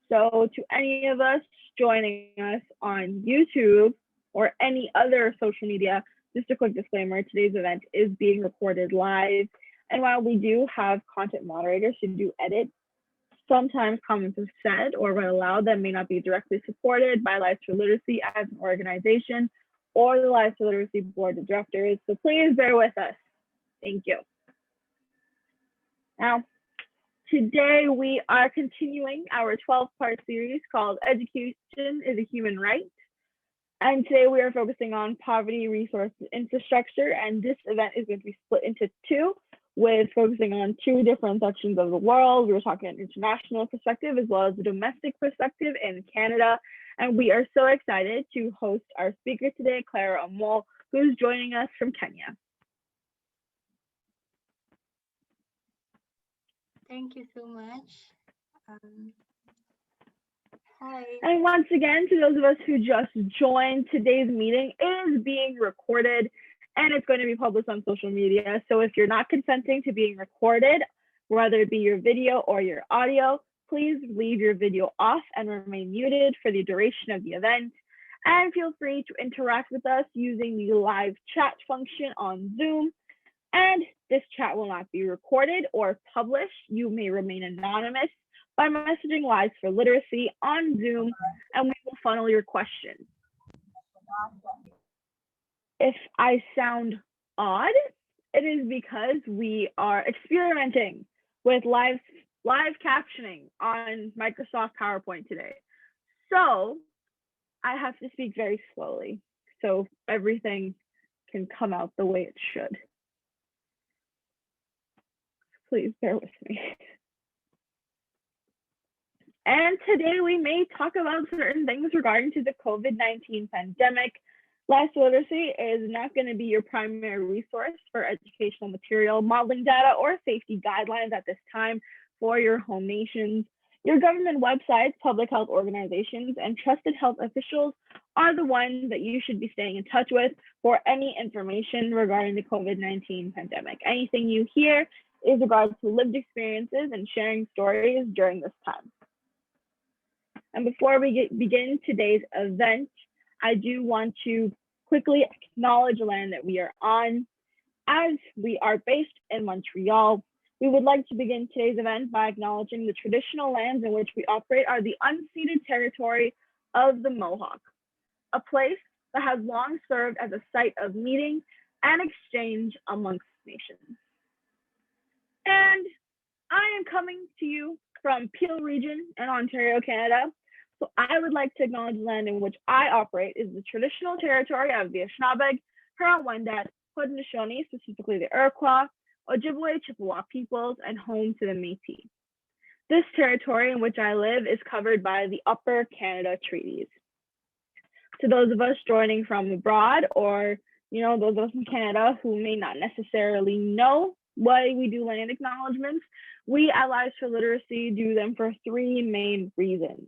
So to any of us joining us on YouTube or any other social media, just a quick disclaimer, today's event is being recorded live. And while we do have content moderators who do edit, sometimes comments are said or read aloud that may not be directly supported by Lives for Literacy as an organization or the Lives for Literacy Board of Directors. So please bear with us. Thank you. Now, today we are continuing our 12-part series called Education is a Human Right. And today we are focusing on poverty, resource, infrastructure, and this event is going to be split into two, with focusing on two different sections of the world. We were talking an international perspective as well as a domestic perspective in Canada. And we are so excited to host our speaker today, Clara Omol, who's joining us from Kenya. Thank you so much. Hi. And once again, to those of us who just joined, today's meeting is being recorded and it's going to be published on social media. So if you're not consenting to being recorded, whether it be your video or your audio, please leave your video off and remain muted for the duration of the event. And feel free to interact with us using the live chat function on Zoom. And this chat will not be recorded or published. You may remain anonymous by messaging Lives for Literacy on Zoom, and we will funnel your questions. If I sound odd, it is because we are experimenting with live captioning on Microsoft PowerPoint today. So I have to speak very slowly so everything can come out the way it should. Please bear with me. And today we may talk about certain things regarding to the COVID-19 pandemic. Lives for Literacy is not going to be your primary resource for educational material, modeling data, or safety guidelines at this time for your home nations. Your government websites, public health organizations, and trusted health officials are the ones that you should be staying in touch with for any information regarding the COVID-19 pandemic. Anything you hear is regards to lived experiences and sharing stories during this time. And before we begin today's event, I do want to quickly acknowledge the land that we are on. As we are based in Montreal, we would like to begin today's event by acknowledging the traditional lands in which we operate are the unceded territory of the Mohawk, a place that has long served as a site of meeting and exchange amongst nations. And I am coming to you from Peel Region in Ontario, Canada. So I would like to acknowledge the land in which I operate is the traditional territory of the Anishinaabe, Huron-Wendat, Haudenosaunee, specifically the Iroquois, Ojibwe, Chippewa peoples, and home to the Métis. This territory in which I live is covered by the Upper Canada Treaties. To those of us joining from abroad, or those of us in Canada who may not necessarily know why we do land acknowledgements, we at Lives for Literacy do them for three main reasons.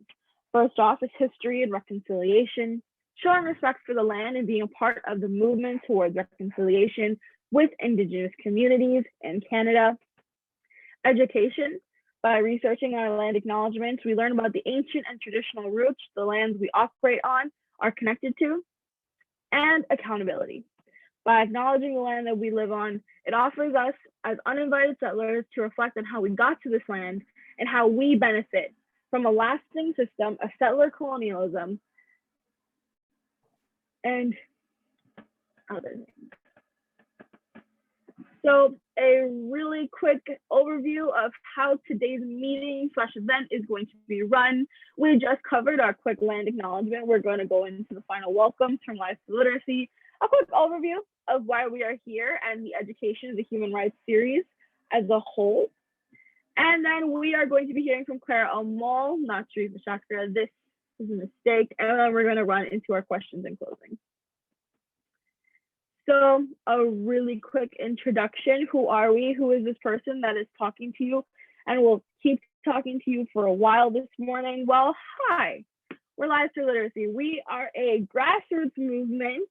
First off is history and reconciliation, showing respect for the land and being a part of the movement towards reconciliation with Indigenous communities in Canada. Education, by researching our land acknowledgements, we learn about the ancient and traditional roots the lands we operate on are connected to. And accountability. By acknowledging the land that we live on, it offers us as uninvited settlers to reflect on how we got to this land and how we benefit from a lasting system of settler colonialism and other things. So a really quick overview of how today's meeting/event is going to be run. We just covered our quick land acknowledgement. We're going to go into the final welcomes from Lives for Literacy, a quick overview of why we are here and the Education of the Human Rights series as a whole. And then we are going to be hearing from Clara Omol, not Sharif Shakra. This is a mistake. And then we're going to run into our questions in closing. So a really quick introduction. Who are we? Who is this person that is talking to you and will keep talking to you for a while this morning? Well, hi, we're Lives for Literacy. We are a grassroots movement,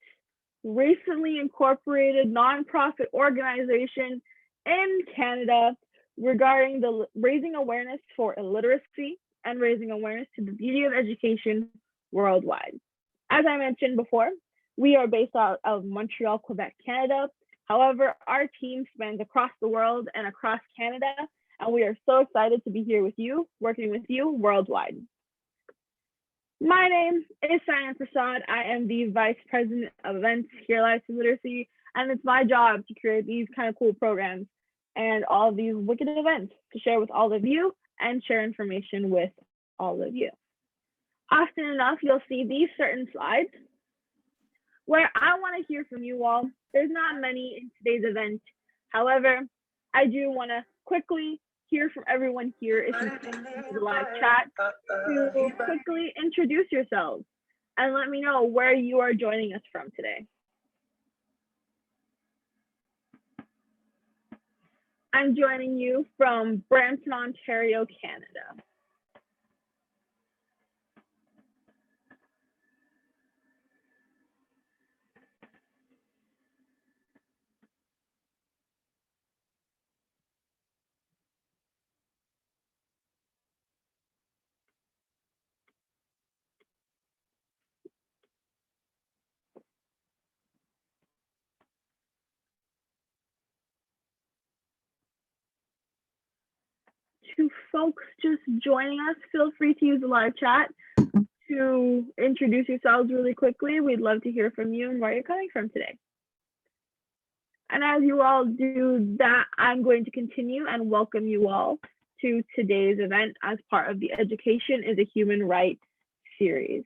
recently incorporated nonprofit organization in Canada regarding the raising awareness for illiteracy and raising awareness to the beauty of education worldwide. As I mentioned before, we are based out of Montreal, Quebec, Canada. However, our team spans across the world and across Canada, and we are so excited to be here with you, working with you worldwide. My name is Sayan Prasad. I am the Vice President of Events here at Lives to Literacy, and it's my job to create these kind of cool programs and all of these wicked events to share with all of you and share information with all of you. Often enough, you'll see these certain slides where I want to hear from you all. There's not many in today's event. However, I do want to quickly hear from everyone here if you can use the live chat to quickly introduce yourselves and let me know where you are joining us from today. I'm joining you from Brampton, Ontario, Canada. To folks just joining us, feel free to use the live chat to introduce yourselves really quickly. We'd love to hear from you and where you're coming from today. And as you all do that, I'm going to continue and welcome you all to today's event as part of the Education is a Human Right series.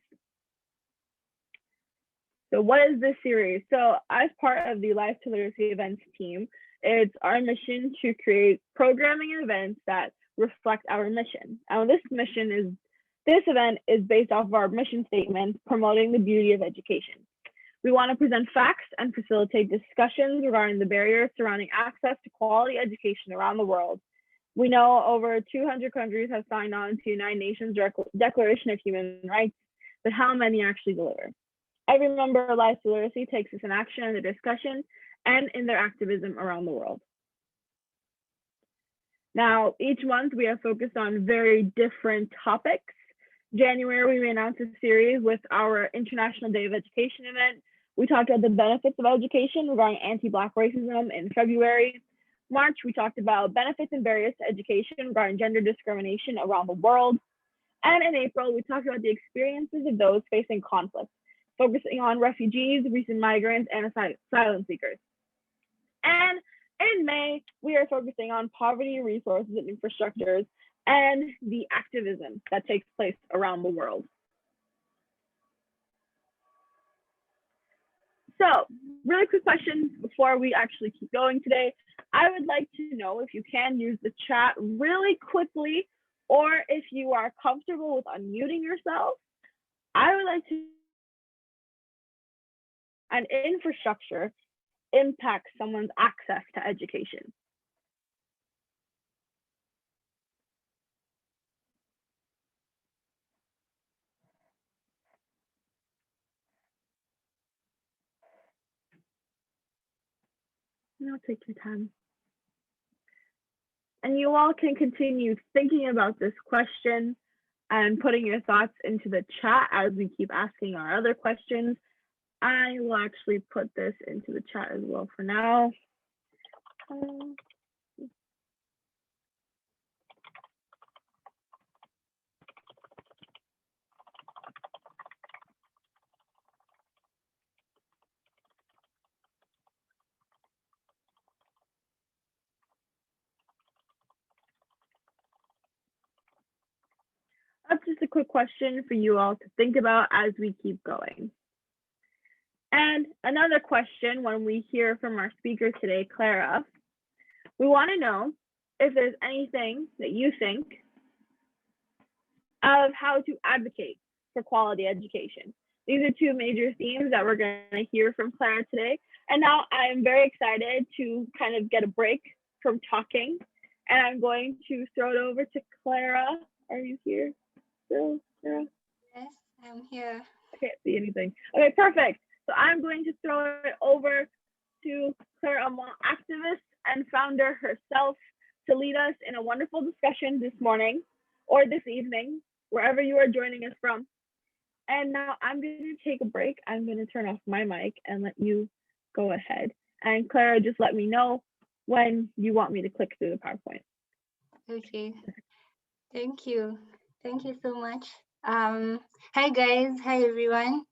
So what is this series? So as part of the Life to Literacy events team, it's our mission to create programming and events that reflect our mission. And this event is based off of our mission statement, promoting the beauty of education. We want to present facts and facilitate discussions regarding the barriers surrounding access to quality education around the world. We know over 200 countries have signed on to United Nations Declaration of Human Rights, but how many actually deliver? Every member of Life to Literacy takes this in action in their discussion and in their activism around the world. Now, each month we are focused on very different topics. January, we announced a series with our International Day of Education event. We talked about the benefits of education regarding anti-Black racism in February. March, we talked about benefits and barriers to education regarding gender discrimination around the world. And in April, we talked about the experiences of those facing conflict, focusing on refugees, recent migrants, and asylum seekers. And in May, we are focusing on poverty, resources, and infrastructures, and the activism that takes place around the world. So, really quick question before we actually keep going today. I would like to know if you can use the chat really quickly, or if you are comfortable with unmuting yourself. I would like to an infrastructure impacts someone's access to education. No, take your time. And you all can continue thinking about this question and putting your thoughts into the chat as we keep asking our other questions. I will actually put this into the chat as well for now. That's just a quick question for you all to think about as we keep going. And another question when we hear from our speaker today, Clara, we want to know if there's anything that you think of how to advocate for quality education. These are two major themes that we're going to hear from Clara today. And now I am very excited to kind of get a break from talking. And I'm going to throw it over to Clara. Are you here still, Clara? Yes, I'm here. I can't see anything. Okay, perfect. So I'm going to throw it over to Clara Omol, activist and founder herself, to lead us in a wonderful discussion this morning or this evening, wherever you are joining us from. And now I'm going to take a break. I'm going to turn off my mic and let you go ahead. And Clara, just let me know when you want me to click through the PowerPoint. Okay. Thank you. Thank you so much. Hi guys. Hi everyone.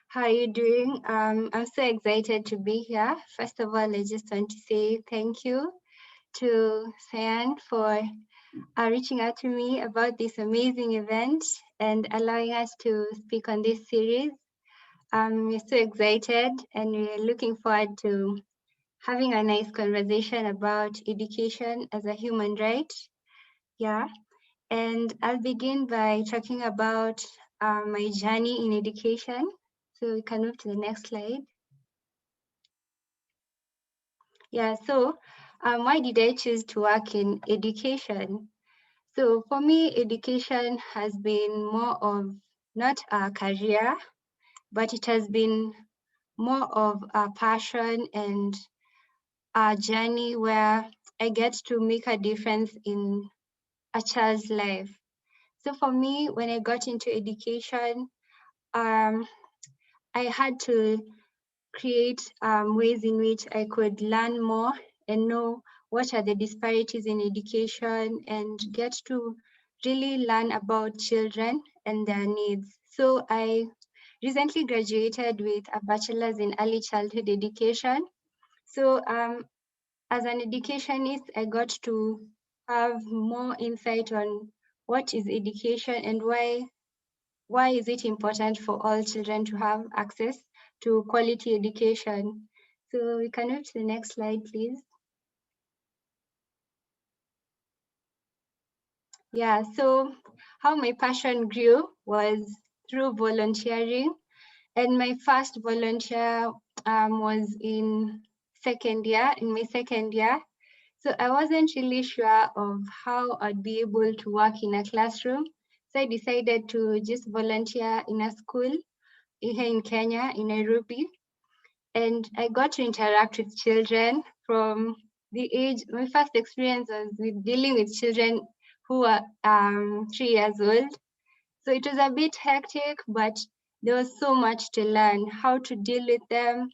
How are you doing? I'm so excited to be here. First of all, I just want to say thank you to Cyan for reaching out to me about this amazing event and allowing us to speak on this series. We're so excited and we're looking forward to having a nice conversation about education as a human right. Yeah, and I'll begin by talking about my journey in education. So we can move to the next slide. Yeah, so why did I choose to work in education? So for me, education has been more of not a career, but it has been more of a passion and a journey where I get to make a difference in a child's life. So for me, when I got into education, I had to create ways in which I could learn more and know what are the disparities in education and get to really learn about children and their needs. So I recently graduated with a bachelor's in early childhood education. So as an educationist, I got to have more insight on what is education and why is it important for all children to have access to quality education. So we can move to the next slide, please. Yeah, so how my passion grew was through volunteering. And my first volunteer was in my second year. So I wasn't really sure of how I'd be able to work in a classroom. So I decided to just volunteer in a school here in Kenya, in Nairobi. And I got to interact with children from the age, my first experience was with dealing with children who were 3 years old. So it was a bit hectic, but there was so much to learn, how to deal with them,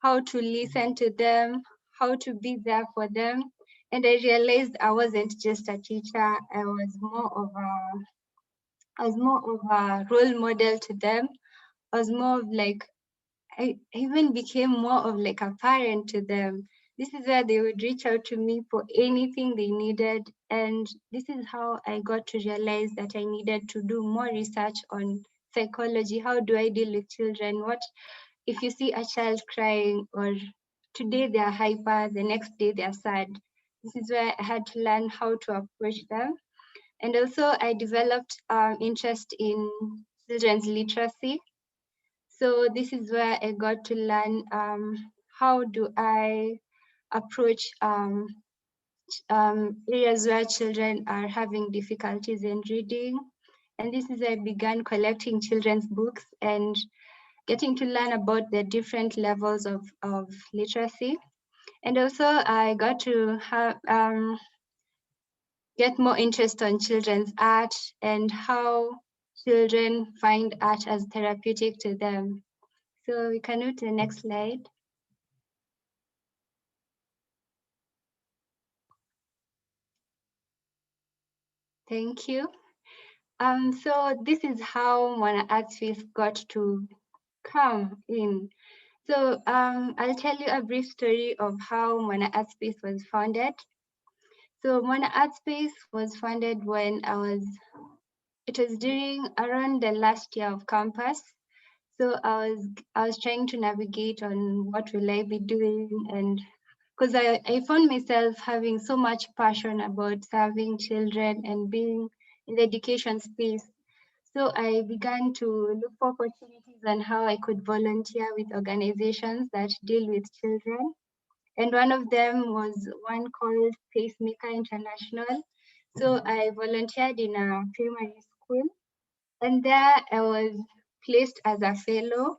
how to listen to them, how to be there for them. And I realized I wasn't just a teacher, I was more of a role model to them. I was more of like, I even became more of like a parent to them. This is where they would reach out to me for anything they needed. And this is how I got to realize that I needed to do more research on psychology. How do I deal with children? What if you see a child crying, or today they are hyper, the next day they are sad? This is where I had to learn how to approach them. And also I developed interest in children's literacy. So this is where I got to learn how do I approach areas where children are having difficulties in reading. And this is where I began collecting children's books and getting to learn about the different levels of literacy. And also I got to have, get more interest on children's art and how children find art as therapeutic to them. So we can move to the next slide. Thank you. So this is how Mwana Arts Space got to come in. So I'll tell you a brief story of how Mwana Arts Space was founded. So Mwana Arts Space was founded when it was during around the last year of campus. So I was trying to navigate on what will I be doing, and because I found myself having so much passion about serving children and being in the education space. So I began to look for opportunities on how I could volunteer with organizations that deal with children. And one of them was one called Pacemaker International. So I volunteered in a primary school, and there I was placed as a fellow,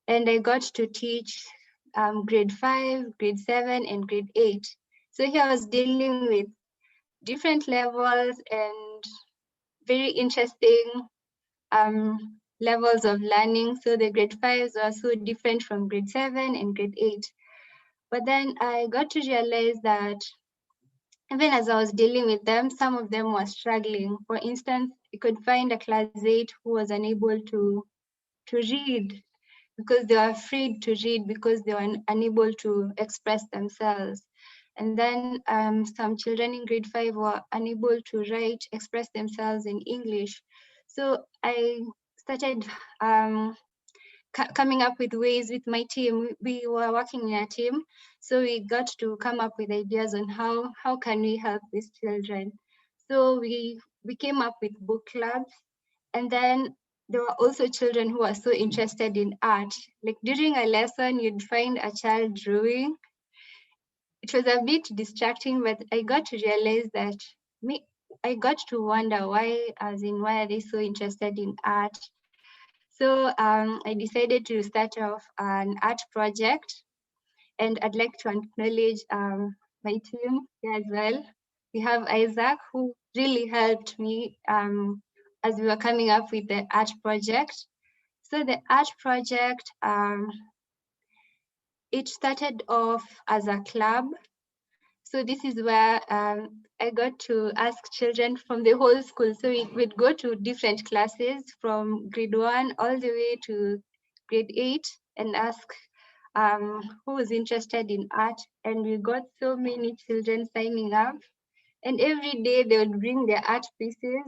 and I got to teach grade 5, grade 7, and grade 8. So here I was dealing with different levels and very interesting levels of learning. So the grade 5s are so different from grade 7 and grade 8. But then I got to realize that even as I was dealing with them, some of them were struggling. For instance, you could find a class 8 who was unable to read because they were afraid to read because they were unable to express themselves. And then some children in grade 5 were unable to write, express themselves in English. So I started coming up with ways with my team. We were working in a team, so we got to come up with ideas on how can we help these children. So we came up with book clubs, and then there were also children who are so interested in art. Like during a lesson, you'd find a child drawing. It was a bit distracting, but I got to realize that I got to wonder why are they so interested in art? So I decided to start off an art project, and I'd like to acknowledge my team here as well. We have Isaac, who really helped me as we were coming up with the art project. So the art project, it started off as a club. So this is where I got to ask children from the whole school. So we'd go to different classes from grade 1 all the way to grade 8 and ask who was interested in art. And we got so many children signing up. And every day they would bring their art pieces.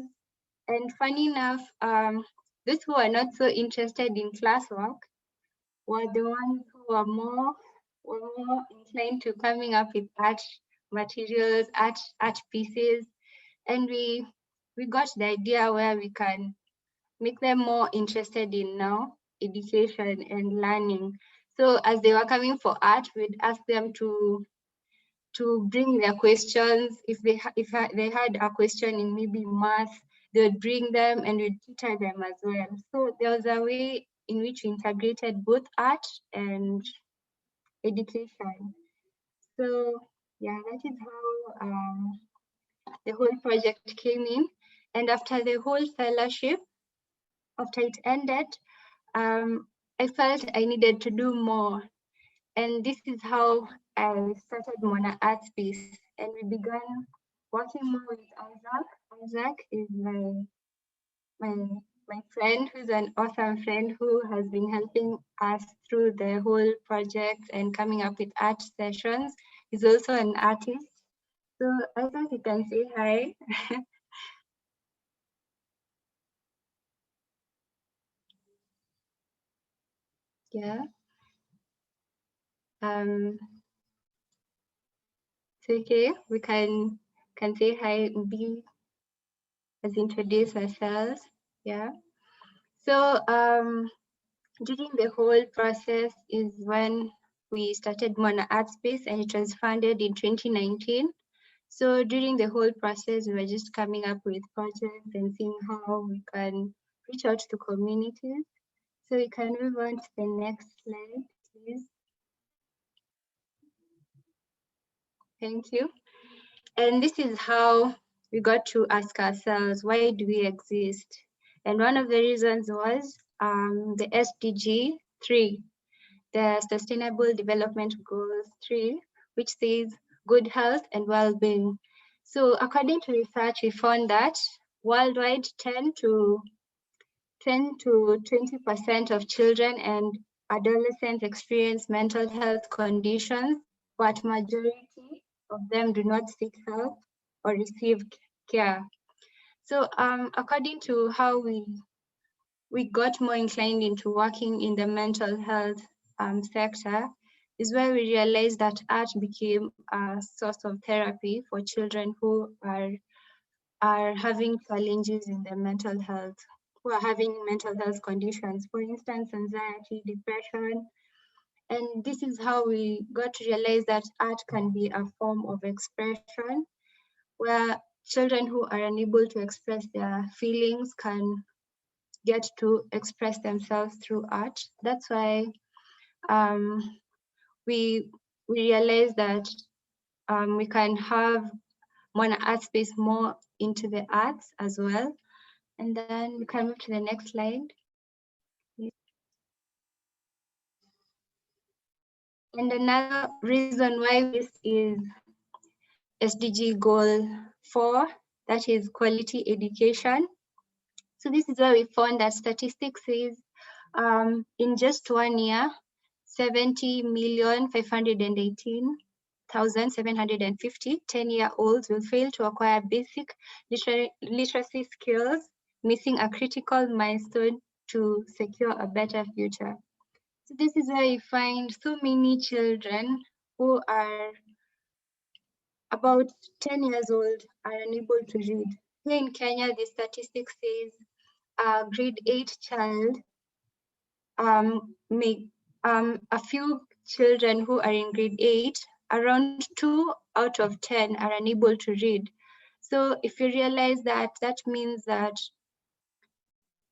And funny enough, those who are not so interested in classwork were the ones who were more inclined to coming up with art materials, art pieces, and we got the idea where we can make them more interested in now education and learning. So as they were coming for art, we'd ask them to bring their questions. If they had a question in maybe math, they would bring them and we'd tutor them as well. So there was a way in which we integrated both art and education. So yeah, that is how the whole project came in. And after the whole fellowship, after it ended, I felt I needed to do more. And this is how I started Mwana Arts Space. And we began working more with Isaac. Isaac is my friend, who's an awesome friend who has been helping us through the whole project and coming up with art sessions. He's also an artist. So Isaac, you can say hi. Yeah. So okay, we can say hi, be as introduce ourselves. Yeah. So during the whole process is when we started Mwana Arts Space, and it was founded in 2019. So during the whole process, we were just coming up with projects and seeing how we can reach out to communities. So we can move on to the next slide, please. Thank you. And this is how we got to ask ourselves, why do we exist? And one of the reasons was the SDG 3, the Sustainable Development Goals 3, which says good health and well-being. So according to research, we found that worldwide 10 to 20% of children and adolescents experience mental health conditions, but majority of them do not seek help or receive care. So according to how we got more inclined into working in the mental health sector, is where we realized that art became a source of therapy for children who are having challenges in their mental health, who are having mental health conditions, for instance, anxiety, depression. And this is how we got to realize that art can be a form of expression, where children who are unable to express their feelings can get to express themselves through art. That's why we realized that we can have Mwana Arts Space more into the arts as well. And then we can move to the next slide. And another reason why this is SDG goal 4, that is quality education. So this is where we found that statistics says in just 1 year, 70,518,750 10-year-olds will fail to acquire basic literacy skills, missing a critical milestone to secure a better future. So this is where you find so many children who are about 10 years old are unable to read. Here in Kenya, the statistics says a grade 8 child a few children who are in grade 8, around 2 out of 10 are unable to read. So if you realize that, that means that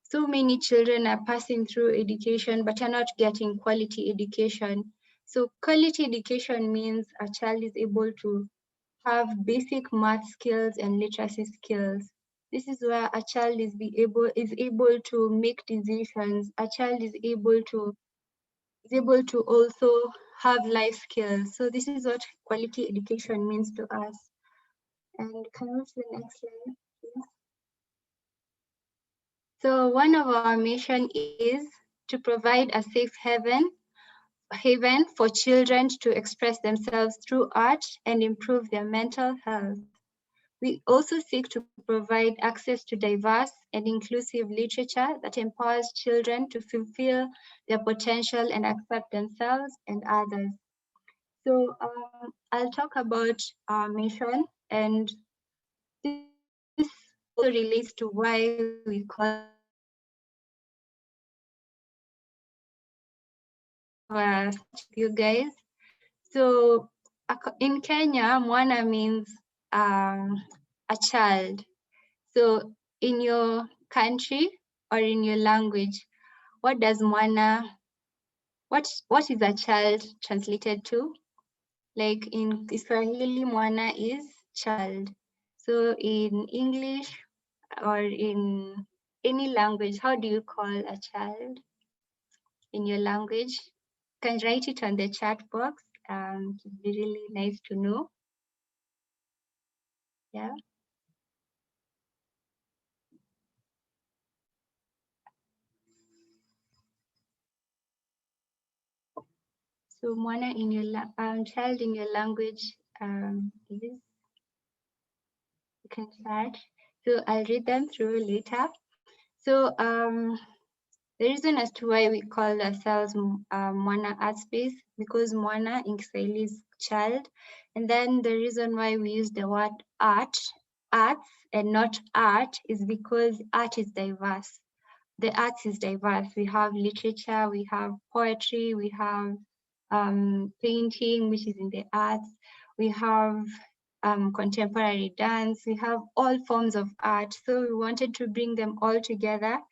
so many children are passing through education but are not getting quality education. So quality education means a child is able to have basic math skills and literacy skills. This is where a child is able to make decisions. A child is able to also have life skills. So this is what quality education means to us. And can we move to the next slide, please? So one of our mission is to provide a safe haven for children to express themselves through art and improve their mental health. We also seek to provide access to diverse and inclusive literature that empowers children to fulfill their potential and accept themselves and others. So I'll talk about our mission, and this also relates to why we call you guys. So in Kenya, Mwana means a child. So in your country or in your language, what does Mwana, what is a child translated to? Like in Kiswahili, Mwana is child. So in English or in any language, how do you call a child in your language? You can write it on the chat box. It would be really nice to know. Yeah. So Mwana in your child in your language is, you can search. So I'll read them through later. So the reason as to why we call ourselves Mwana Arts Space, because Mwana in Kiswahili is child. And then the reason why we use the word arts, and not art, is because art is diverse. The arts is diverse. We have literature, we have poetry, we have painting, which is in the arts. We have contemporary dance. We have all forms of art. So we wanted to bring them all together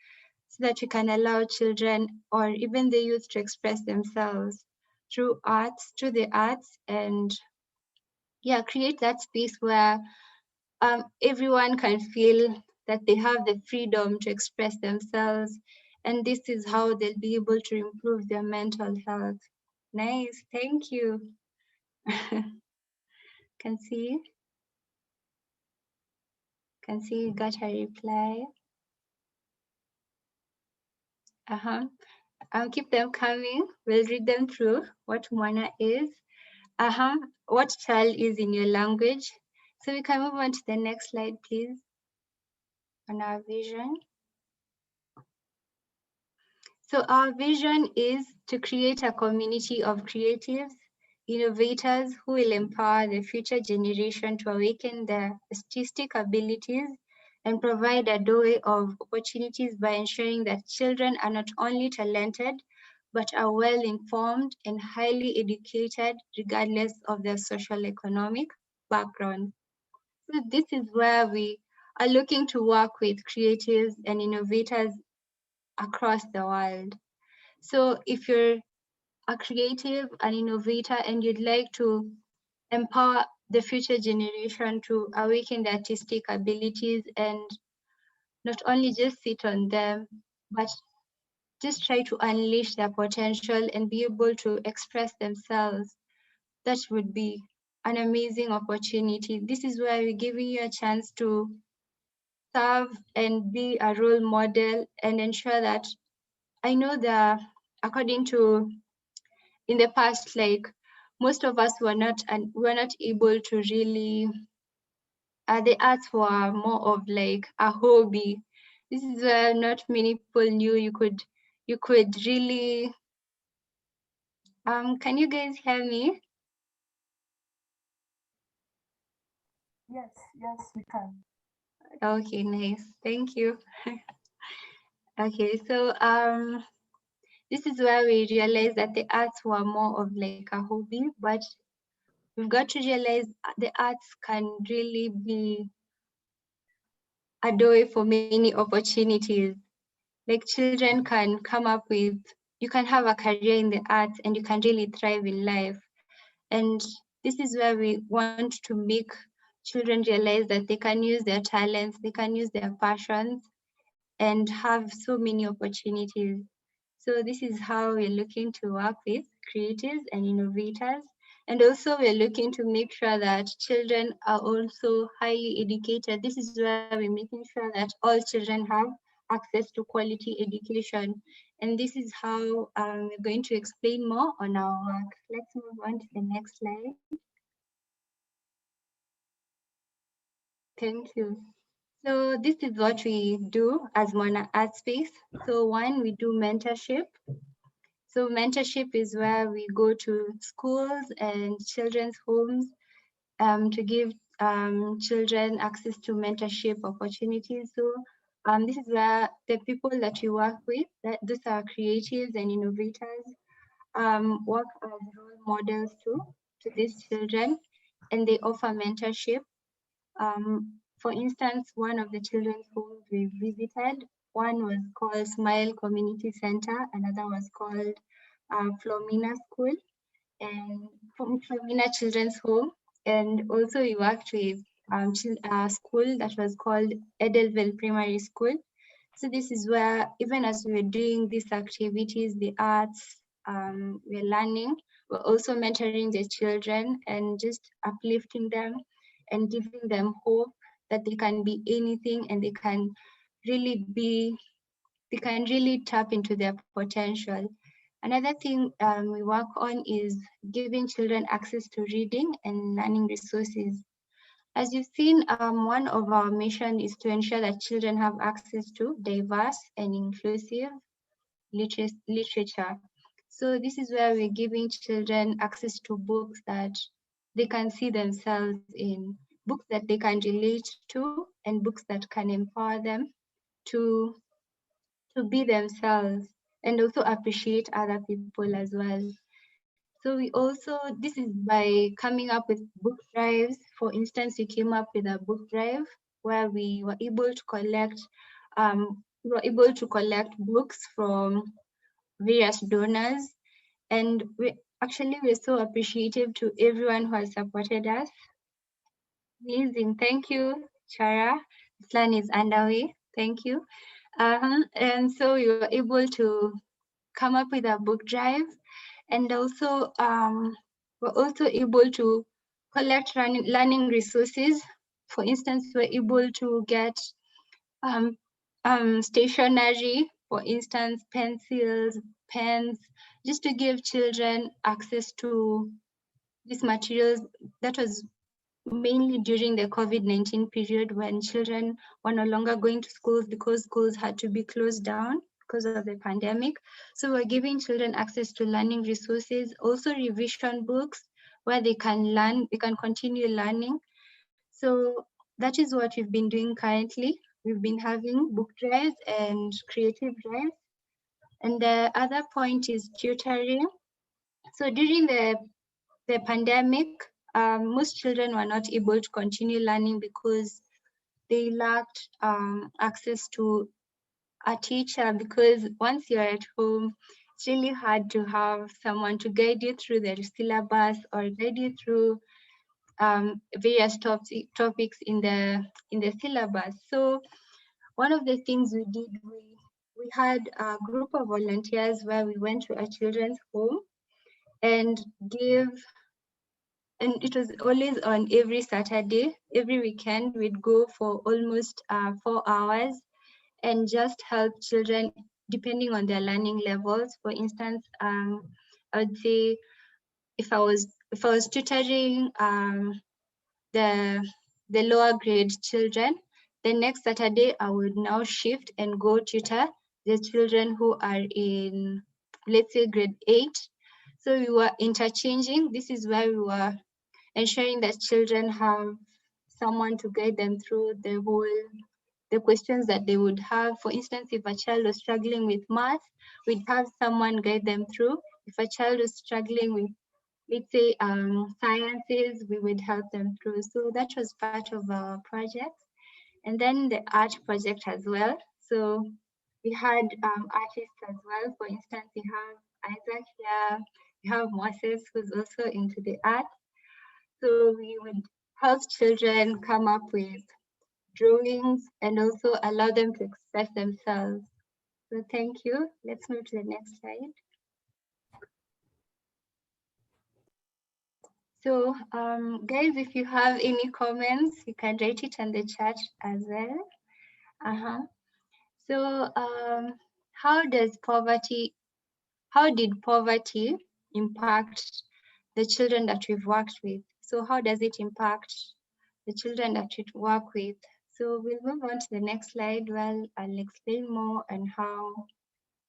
so that we can allow children or even the youth to express themselves through the arts, and yeah, create that space where everyone can feel that they have the freedom to express themselves, and this is how they'll be able to improve their mental health. Nice, thank you. Can see you got a reply. Keep them coming. We'll read them through. What Mwana is. What child is in your language. So we can move on to the next slide, please, on our vision. So our vision is to create a community of creatives, innovators who will empower the future generation to awaken their artistic abilities and provide a doorway of opportunities by ensuring that children are not only talented, but are well-informed and highly educated regardless of their social economic background. So this is where we are looking to work with creatives and innovators across the world. So if you're a creative, an innovator, and you'd like to empower the future generation to awaken their artistic abilities and not only just sit on them, but just try to unleash their potential and be able to express themselves. That would be an amazing opportunity. This is where we're giving you a chance to serve and be a role model and ensure that I know that according to in the past, like most of us were not able to really the arts were more of like a hobby. This is where not many people knew you could really can you guys hear me? Yes, yes, we can. Okay, nice. Thank you. Okay, so this is where we realized that the arts were more of like a hobby, but we've got to realize the arts can really be a doorway for many opportunities. Like children can come up with, you can have a career in the arts and you can really thrive in life. And this is where we want to make children realize that they can use their talents, they can use their passions and have so many opportunities. So this is how we're looking to work with creatives and innovators. And also we're looking to make sure that children are also highly educated. This is where we're making sure that all children have access to quality education. And this is how we're going to explain more on our work. Let's move on to the next slide. Thank you. So this is what we do as Mwana Arts Space. So one, we do mentorship. So mentorship is where we go to schools and children's homes to give children access to mentorship opportunities. So this is where the people that we work with, these are creatives and innovators, work as role models to these children, and they offer mentorship. For instance, one of the children's homes we visited, one was called Smile Community Center, another was called Flomina School and Flomina Children's Home. And also we worked with a school that was called Edelville Primary School. So this is where, even as we're doing these activities, the arts, we're learning, we're also mentoring the children and just uplifting them and giving them hope that they can be anything and they can really tap into their potential. Another thing we work on is giving children access to reading and learning resources. As you've seen, one of our mission is to ensure that children have access to diverse and inclusive literature. So this is where we're giving children access to books that they can see themselves in, books that they can relate to, and books that can empower them to be themselves and also appreciate other people as well. So we also, this is by coming up with book drives. For instance, we came up with a book drive where we were able to collect books from various donors, and we're so appreciative to everyone who has supported us. Amazing, thank you, Clara. This plan is underway. Thank you. And so we were able to come up with a book drive, and also we're also able to collect learning resources. For instance, we're able to get stationery, for instance, pencils, pens, just to give children access to these materials. That was mainly during the COVID-19 period when children were no longer going to schools because schools had to be closed down because of the pandemic. So we're giving children access to learning resources, also revision books where they can learn, they can continue learning. So that is what we've been doing currently. We've been having book drives and creative drives. And the other point is tutoring. So during the pandemic, most children were not able to continue learning because they lacked access to a teacher, because once you're at home, it's really hard to have someone to guide you through the syllabus or guide you through various topics in the syllabus. So one of the things we did, we had a group of volunteers where we went to a children's home and and it was always on every Saturday. Every weekend we'd go for almost 4 hours and just help children depending on their learning levels. For instance, I would say if I was tutoring the lower grade children, the next Saturday I would now shift and go tutor the children who are in, let's say, grade 8. So we were interchanging. This is where we were ensuring that children have someone to guide them through the questions that they would have. For instance, if a child was struggling with math, we'd have someone guide them through. If a child was struggling with, let's say, sciences, we would help them through. So that was part of our project. And then the art project as well. So we had artists as well. For instance, we have Isaac here, we have Moses, who's also into the art. So we would help children come up with drawings and also allow them to express themselves. So thank you. Let's move to the next slide. So guys, if you have any comments, you can write it in the chat as well. So how did poverty impact the children that we've worked with? So how does it impact the children that we work with? So we'll move on to the next slide where I'll explain more on how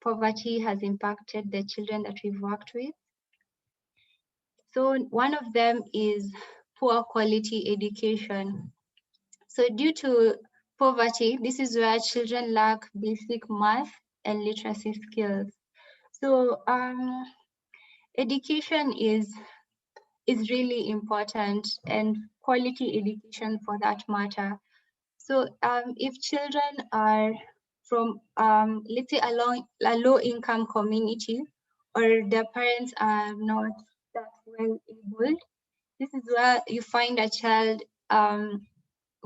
poverty has impacted the children that we've worked with. So one of them is poor quality education. So due to poverty, this is where children lack basic math and literacy skills. So education is really important, and quality education for that matter. So if children are from, let's say, a low-income community, or their parents are not that well able, this is where you find a child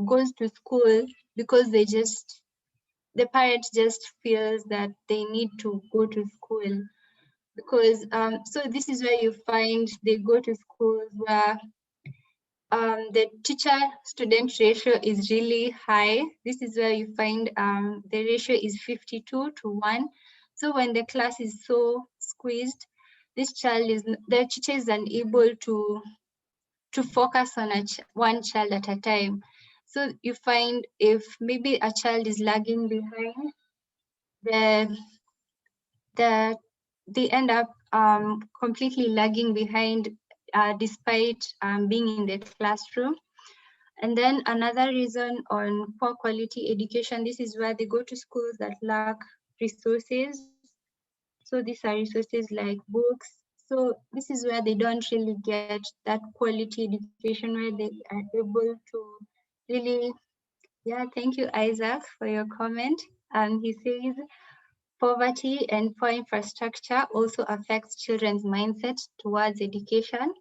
goes to school because the parent just feels that they need to go to school. Because so this is where you find they go to schools where the teacher-student ratio is really high. This is where you find the ratio is 52:1. So when the class is so squeezed, the teacher is unable to focus on one child at a time. So you find if maybe a child is lagging behind, they end up completely lagging behind despite being in the classroom. And then another reason on poor quality education, this is where they go to schools that lack resources. So these are resources like books. So this is where they don't really get that quality education where they are able to really, yeah, thank you, Isaac, for your comment. He says, poverty and poor infrastructure also affects children's mindset towards education.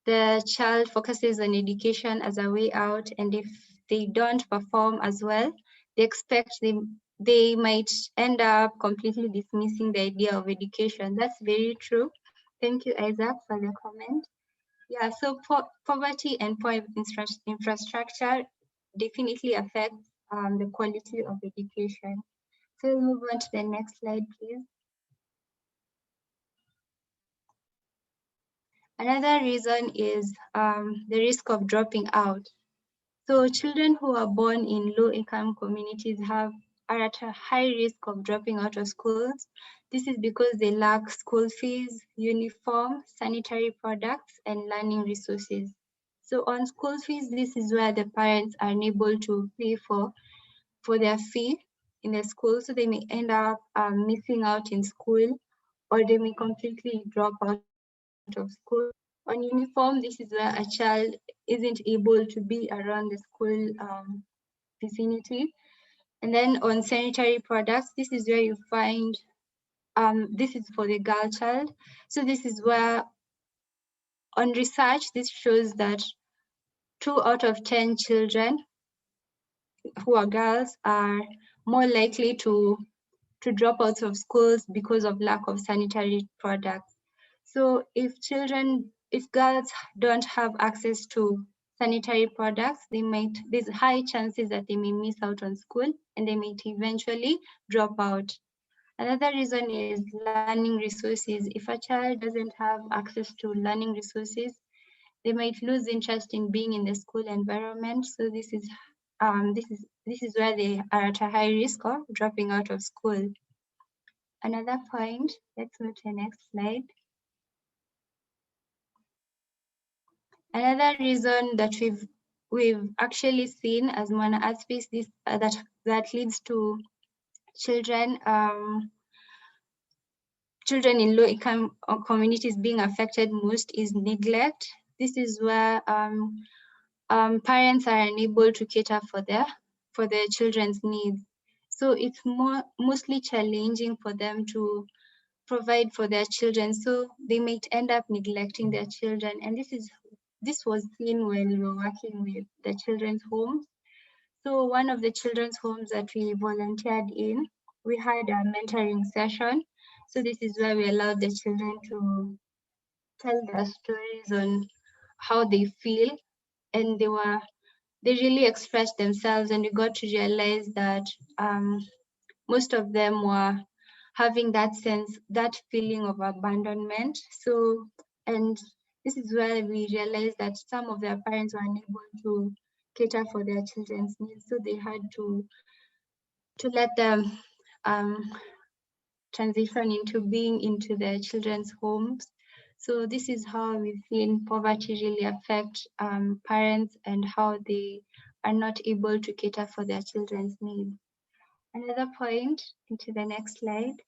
The child focuses on education as a way out, and if they don't perform as well, they expect they might end up completely dismissing the idea of education. That's very true. Thank you, Isaac, for the comment. Yeah, so poverty and poor infrastructure definitely affects the quality of education. So we'll move on to the next slide, please. Another reason is the risk of dropping out. So children who are born in low-income communities are at a high risk of dropping out of schools. This is because they lack school fees, uniform, sanitary products, and learning resources. So on school fees, this is where the parents are unable to pay for their fee in the school, so they may end up missing out in school, or they may completely drop out of school. On uniform, this is where a child isn't able to be around the school vicinity. And then on sanitary products, this is where you find, this is for the girl child. So this is where, on research, this shows that 2 out of 10 children who are girls are more likely to drop out of schools because of lack of sanitary products. So if girls don't have access to sanitary products, there's high chances that they may miss out on school and they may eventually drop out. Another reason is learning resources. If a child doesn't have access to learning resources, they might lose interest in being in the school environment. So this is where they are at a high risk of dropping out of school. Another point, let's move to the next slide. Another reason that we've actually seen as Mwana Arts Space that leads to children in low-income communities being affected most is neglect. This is where parents are unable to cater for their children's needs. So it's mostly challenging for them to provide for their children. So they might end up neglecting their children. And this was seen when we were working with the children's homes. So one of the children's homes that we volunteered in, we had a mentoring session. So this is where we allowed the children to tell their stories on how they feel, and they really expressed themselves, and we got to realize that most of them were having that feeling of abandonment. So, and this is where we realized that some of their parents were unable to cater for their children's needs, so they had to let them transition into being into their children's homes. So this is how we've seen poverty really affect parents and how they are not able to cater for their children's needs. Another point, into the next slide.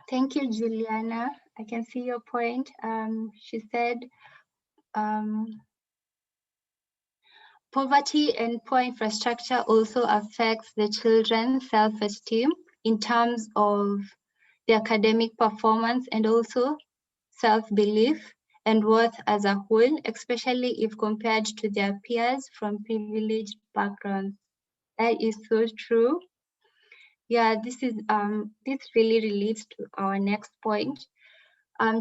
Thank you, Juliana. I can see your point. She said poverty and poor infrastructure also affects the children's self-esteem in terms of the academic performance and also self-belief and worth as a whole, especially if compared to their peers from privileged backgrounds. That is so true. Yeah, this really relates to our next point.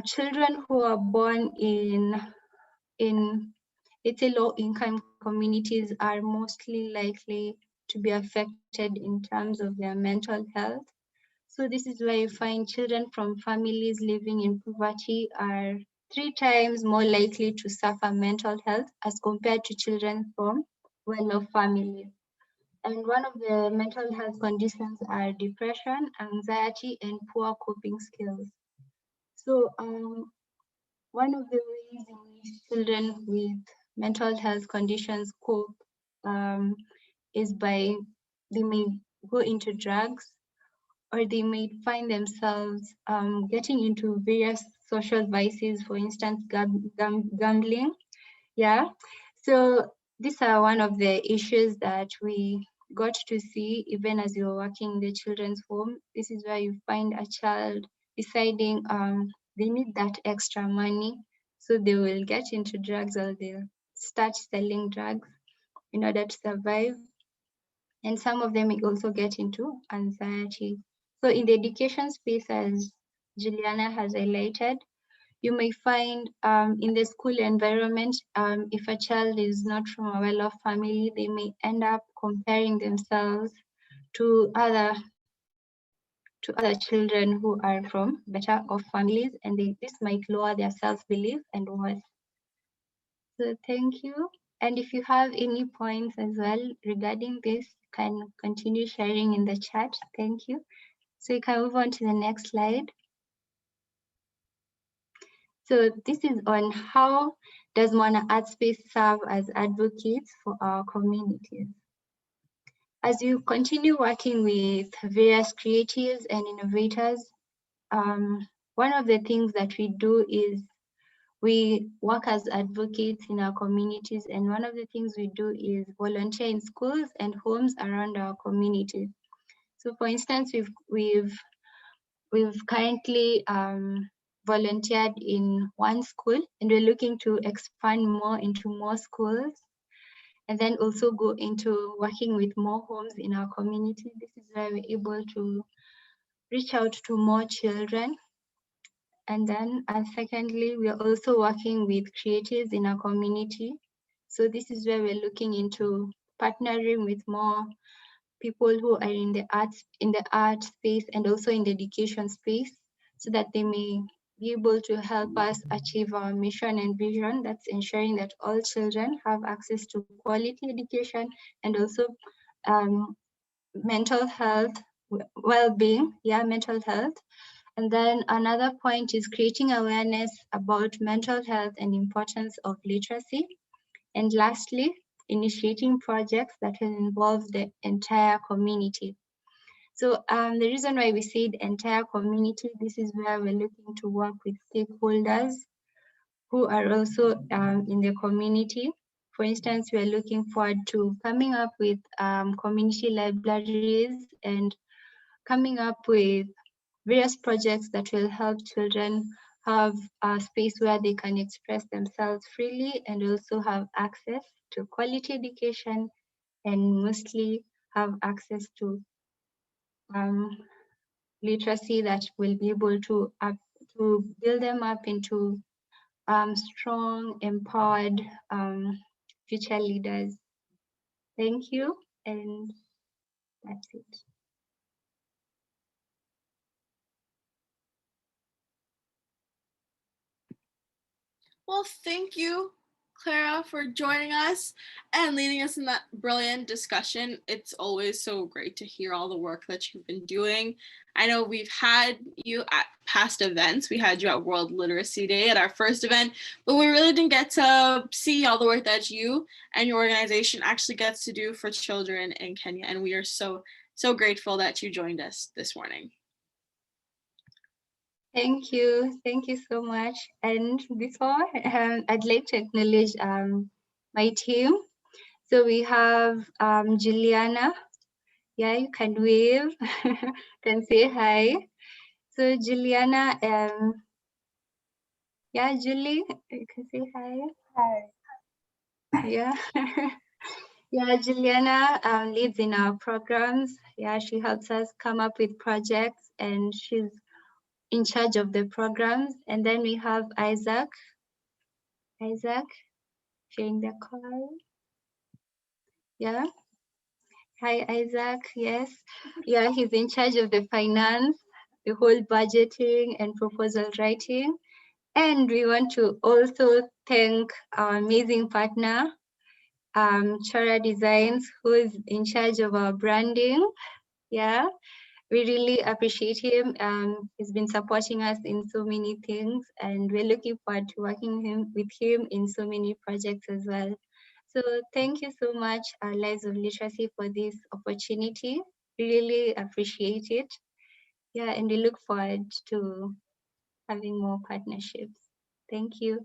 Children who are born in low-income communities are mostly likely to be affected in terms of their mental health. So this is where you find children from families living in poverty are 3 times more likely to suffer mental health as compared to children from well-off families. And one of the mental health conditions are depression, anxiety, and poor coping skills. So one of the ways in which children with mental health conditions cope is by they may go into drugs, or they may find themselves getting into various social vices, for instance, gambling. Yeah, so these are one of the issues that we got to see even as you were working in the children's home. This is where you find a child deciding they need that extra money, so they will get into drugs or they'll start selling drugs in order to survive. And some of them may also get into anxiety. So in the education space, as Juliana has highlighted, you may find in the school environment, if a child is not from a well-off family, they may end up comparing themselves to other children who are from better off families, and this might lower their self-belief and worth. So thank you. And if you have any points as well regarding this, you can continue sharing in the chat. Thank you. So you can move on to the next slide. So this is on how does Mwana Arts Space serve as advocates for our communities. As you continue working with various creatives and innovators, one of the things that we do is we work as advocates in our communities, and one of the things we do is volunteer in schools and homes around our communities. So for instance, we've currently volunteered in one school, and we're looking to expand more into more schools, and then also go into working with more homes in our community. This is where we're able to reach out to more children. And then secondly, we are also working with creatives in our community. So this is where we're looking into partnering with more people who are in the art space and also in the education space, so that they may be able to help us achieve our mission and vision. That's ensuring that all children have access to quality education and also mental health, well-being, mental health. And then another point is creating awareness about mental health and importance of literacy. And lastly, initiating projects that will involve the entire community. So the reason why we say the entire community, this is where we're looking to work with stakeholders who are also in the community. For instance, we are looking forward to coming up with community libraries and coming up with various projects that will help children have a space where they can express themselves freely and also have access to quality education, and mostly have access to literacy that will be able to build them up into strong, empowered future leaders. Thank you, and that's it. Well, thank you, Clara, for joining us and leading us in that brilliant discussion. It's always so great to hear all the work that you've been doing. I know we've had you at past events. We had you at World Literacy Day at our first event, but we really didn't get to see all the work that you and your organization actually gets to do for children in Kenya. And we are so grateful that you joined us this morning. Thank you so much. And before, I'd like to acknowledge my team. So we have Juliana. Yeah, you can wave, can say hi. So Juliana, yeah, Julie, you can say hi. Hi. Yeah. Yeah, Juliana leads in our programs. Yeah, she helps us come up with projects and she's in charge of the programs. And then we have Isaac, sharing the call. Yeah. Hi, Isaac. Yes. Yeah, he's in charge of the finance, the whole budgeting and proposal writing. And we want to also thank our amazing partner, Clara Designs, who is in charge of our branding. Yeah, we really appreciate him. He's been supporting us in so many things, and we're looking forward to working with him in so many projects as well. So thank you so much, Lives of Literacy, for this opportunity. Really appreciate it. Yeah, and we look forward to having more partnerships. Thank you.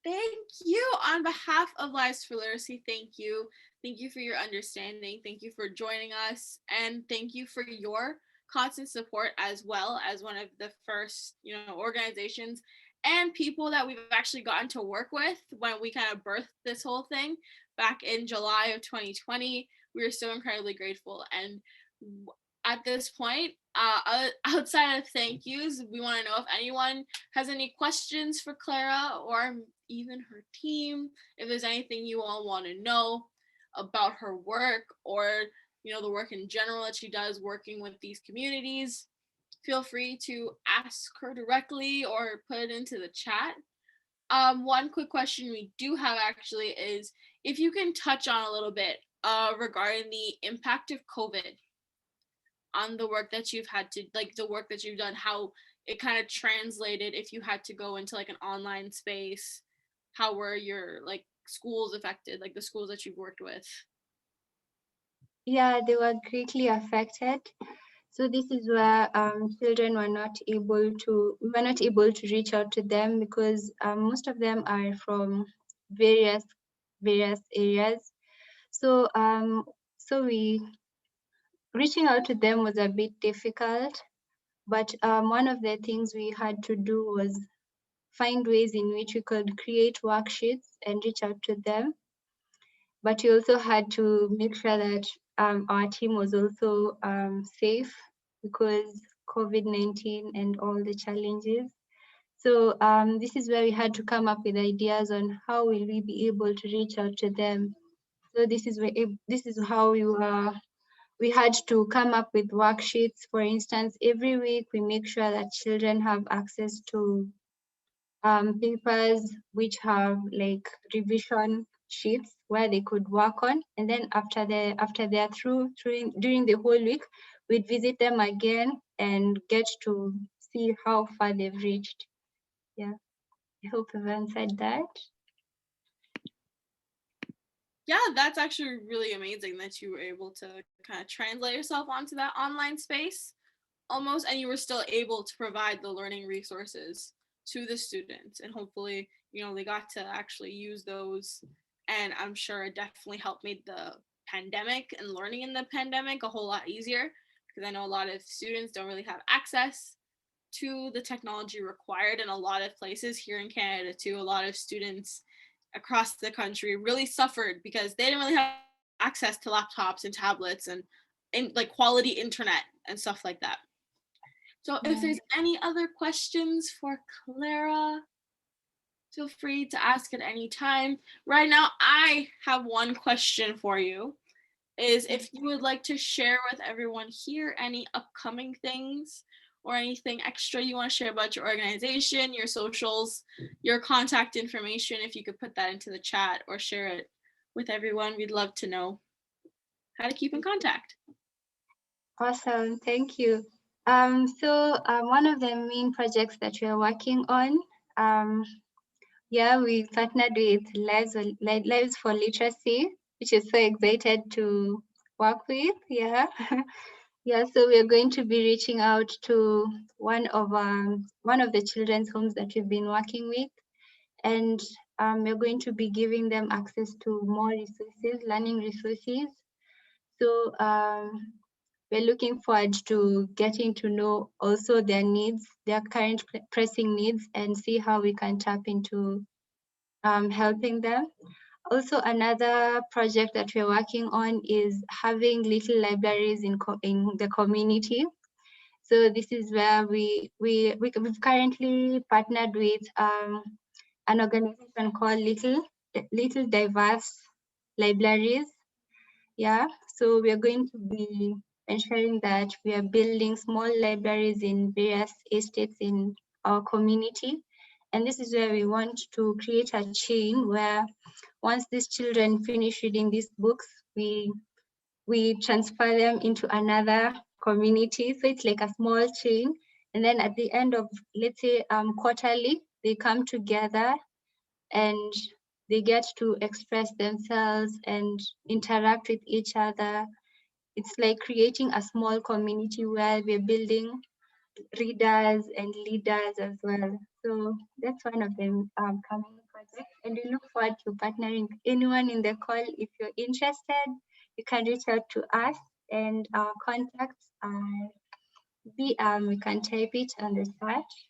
Thank you. On behalf of Lives for Literacy, thank you. Thank you for your understanding. Thank you for joining us. And thank you for your constant support, as well as one of the first, organizations and people that we've actually gotten to work with when we kind of birthed this whole thing back in July of 2020. We are so incredibly grateful. And at this point, outside of thank yous, we want to know if anyone has any questions for Clara or even her team, if there's anything you all want to know about her work or the work in general that she does working with these communities. Feel free to ask her directly or put it into the chat. One quick question we do have actually is if you can touch on a little bit regarding the impact of COVID on the work that you've had to, like the work that you've done, how it kind of translated if you had to go into like an online space. How were your schools affected, like the schools that you've worked with? Yeah, they were greatly affected. So this is where children were not able to reach out to them because most of them are from various areas. So so reaching out to them was a bit difficult. But one of the things we had to do was find ways in which we could create worksheets and reach out to them. But we also had to make sure that our team was also safe because COVID-19 and all the challenges. So this is where we had to come up with ideas on how will we be able to reach out to them. So this is how we had to come up with worksheets. For instance, every week we make sure that children have access to papers which have like revision sheets where they could work on, and then after they're through during the whole week, we'd visit them again and get to see how far they've reached. Yeah, I hope I've answered that. Yeah, that's actually really amazing that you were able to kind of translate yourself onto that online space almost, and you were still able to provide the learning resources to the students, and hopefully, you know, they got to actually use those. And I'm sure it definitely helped make the pandemic and learning in the pandemic a whole lot easier, because I know a lot of students don't really have access to the technology required in a lot of places here in Canada too. A lot of students across the country really suffered because they didn't really have access to laptops and tablets and like quality internet and stuff like that. So if there's any other questions for Clara, feel free to ask at any time. Right now, I have one question for you. Is if you would like to share with everyone here any upcoming things or anything extra you want to share about your organization, your socials, your contact information, if you could put that into the chat or share it with everyone, we'd love to know how to keep in contact. Awesome, thank you. So one of the main projects that we are working on, we partnered with Lives for Literacy, which is so excited to work with. So we are going to be reaching out to one of the children's homes that we've been working with, and we're going to be giving them access to more resources, learning resources. So we're looking forward to getting to know also their needs, their current pressing needs, and see how we can tap into helping them. Also, another project that we're working on is having little libraries in the community. So this is where we've currently partnered with an organization called Little Diverse Libraries. So we are going to be ensuring that we are building small libraries in various estates in our community. And this is where we want to create a chain where once these children finish reading these books, we transfer them into another community. So it's like a small chain. And then at the end of, let's say, quarterly, they come together and they get to express themselves and interact with each other. It's like creating a small community where we're building readers and leaders as well. So that's one of the coming projects, and we look forward to partnering with anyone in the call. If you're interested, you can reach out to us, and our contacts are we can type it on the search.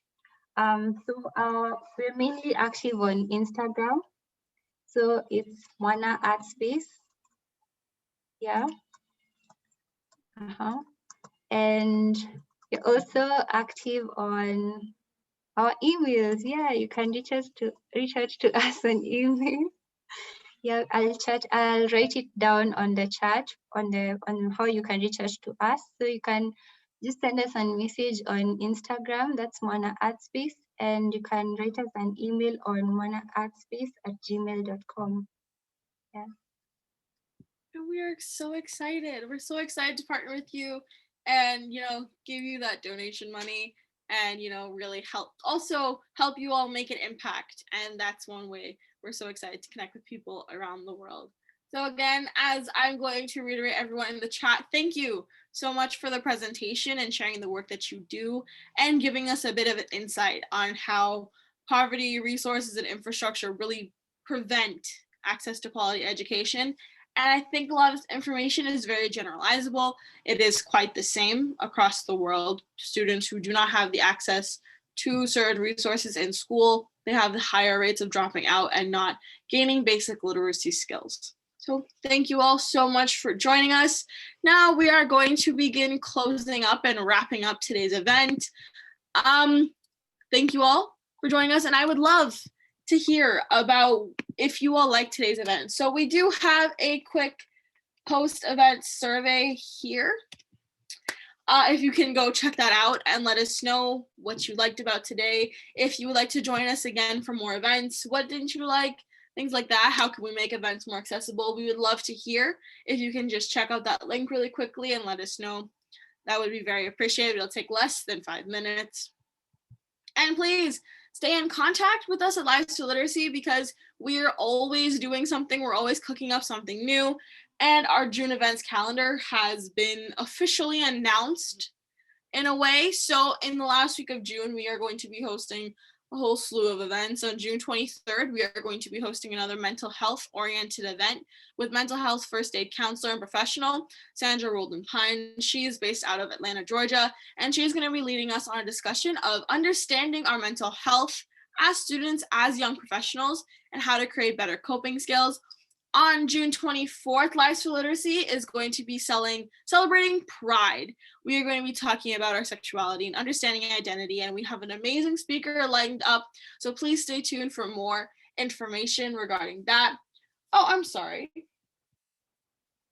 We're mainly active on Instagram, so it's Mwana Arts Space. And we're also active on our emails. You can reach out to us on email. I'll write it down on the chat on how you can reach out to us. So you can just send us a message on Instagram, that's Mwana Arts Space, and you can write us an email on mwanaartspace@gmail.com. We are so excited. We're so excited to partner with you and, you know, give you that donation money and, you know, really help you all make an impact. And that's one way we're so excited to connect with people around the world. So again, as I'm going to reiterate everyone in the chat, thank you so much for the presentation and sharing the work that you do and giving us a bit of an insight on how poverty, resources, and infrastructure really prevent access to quality education And I think a lot of this information is very generalizable. It is quite the same across the world. Students who do not have the access to certain resources in school, they have the higher rates of dropping out and not gaining basic literacy skills. So thank you all so much for joining us. Now we are going to begin closing up and wrapping up today's event. Thank you all for joining us, and I would love to hear about if you all like today's event. So we do have a quick post-event survey here. If you can go check that out and let us know what you liked about today. If you would like to join us again for more events, what didn't you like? Things like that. How can we make events more accessible? We would love to hear. If you can just check out that link really quickly and let us know, that would be very appreciated. It'll take less than 5 minutes. And please stay in contact with us at Lives to Literacy, because we're always doing something. We're always cooking up something new. And our June events calendar has been officially announced in a way. So in the last week of June, we are going to be hosting a whole slew of events. On June 23rd, we are going to be hosting another mental health oriented event with mental health first aid counselor and professional, Sandra Roldan Pine. She is based out of Atlanta, Georgia, and she's going to be leading us on a discussion of understanding our mental health as students, as young professionals, and how to create better coping skills. On June 24th, Lives for Literacy is going to be celebrating Pride. We are going to be talking about our sexuality and understanding identity, and we have an amazing speaker lined up, so please stay tuned for more information regarding that. Oh, I'm sorry.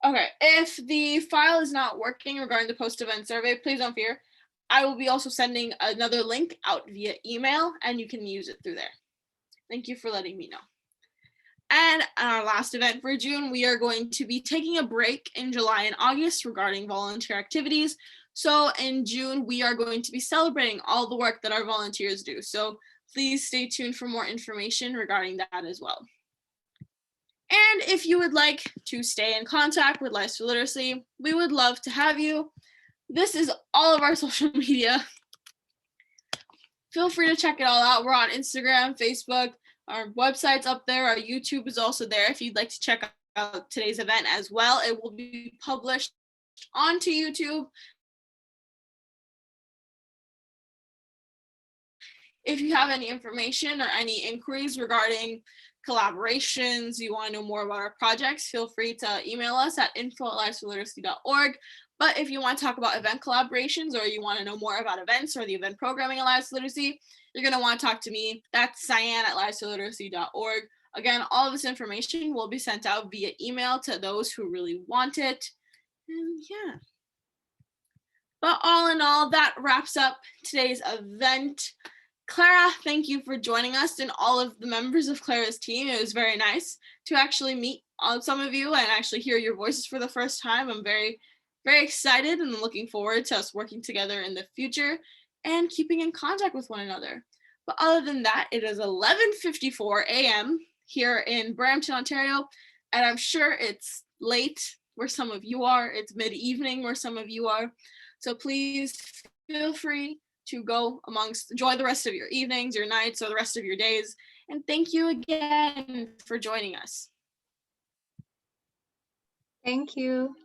Okay, if the file is not working regarding the post-event survey, please don't fear. I will be also sending another link out via email, and you can use it through there. Thank you for letting me know. And our last event for June, we are going to be taking a break in July and August regarding volunteer activities. So in June, we are going to be celebrating all the work that our volunteers do. So please stay tuned for more information regarding that as well. And if you would like to stay in contact with Lives for Literacy, we would love to have you. This is all of our social media. Feel free to check it all out. We're on Instagram, Facebook. Our website's up there. Our YouTube is also there if you'd like to check out today's event as well. It will be published onto YouTube. If you have any information or any inquiries regarding collaborations, you want to know more about our projects, feel free to email us at info@livesforliteracy.org. But if you want to talk about event collaborations, or you want to know more about events or the event programming at Lives for Literacy, you're going to want to talk to me. That's Cyan@livesforliteracy.org. Again, all of this information will be sent out via email to those who really want it. And yeah. But all in all, that wraps up today's event. Clara, thank you for joining us, and all of the members of Clara's team. It was very nice to actually meet some of you and actually hear your voices for the first time. I'm very, very excited and looking forward to us working together in the future and keeping in contact with one another. But other than that, it is 11:54 a.m. here in Brampton, Ontario, and I'm sure it's late where some of you are. It's mid-evening where some of you are. So please feel free to enjoy the rest of your evenings, your nights, or the rest of your days. And thank you again for joining us. Thank you.